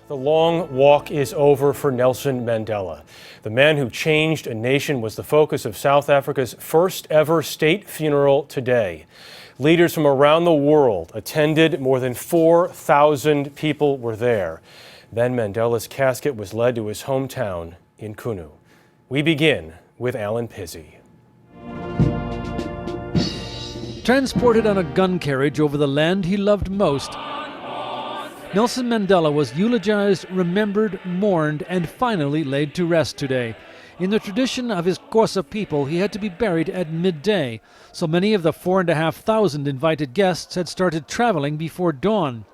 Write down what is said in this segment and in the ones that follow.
The long walk is over for Nelson Mandela. The man who changed a nation was the focus of South Africa's first ever state funeral today. Leaders from around the world attended. More than 4,000 people were there. Then Mandela's casket was led to his hometown in Qunu. We begin with Pizzey. Transported on a gun carriage over the land he loved most, Nelson Mandela was eulogized, remembered, mourned, and finally laid to rest today. In the tradition of his Xhosa people, he had to be buried at midday, so many of the 4,500 invited guests had started traveling before dawn.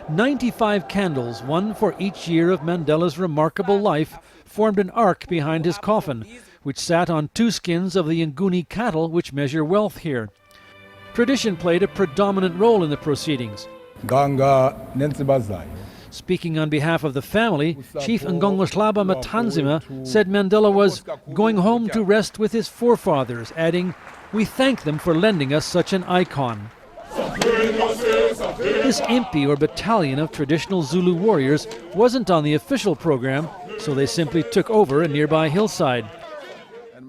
95 candles, one for each year of Mandela's remarkable life, formed an arc behind his coffin, which sat on two skins of the Nguni cattle which measure wealth here. Tradition played a predominant role in the proceedings. Speaking on behalf of the family, Chief Ngongoshlaba Matanzima said Mandela was going home to rest with his forefathers, adding, "We thank them for lending us such an icon." This impi or battalion of traditional Zulu warriors wasn't on the official program, so they simply took over a nearby hillside.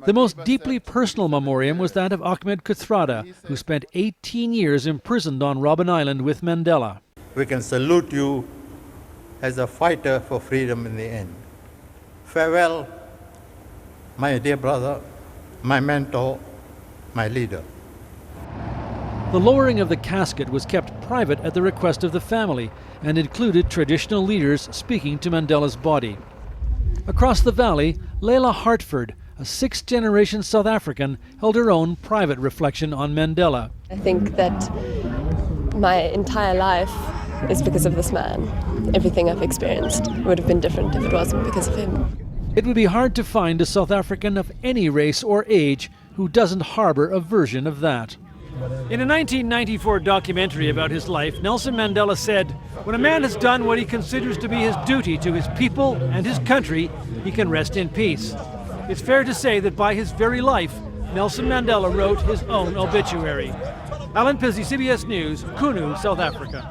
The most deeply personal memoriam was that of Ahmed Kathrada, who spent 18 years imprisoned on Robben Island with Mandela. We can salute you as a fighter for freedom in the end. Farewell, my dear brother, my mentor, my leader. The lowering of the casket was kept private at the request of the family and included traditional leaders speaking to Mandela's body. Across the valley, Leila Hartford, a sixth-generation South African, held her own private reflection on Mandela. I think that my entire life is because of this man. Everything I've experienced would have been different if it wasn't because of him. It would be hard to find a South African of any race or age who doesn't harbor a version of that. In a 1994 documentary about his life, Nelson Mandela said, "When a man has done what he considers to be his duty to his people and his country, he can rest in peace." It's fair to say that by his very life, Nelson Mandela wrote his own obituary. Pizzey, CBS News, Qunu, South Africa.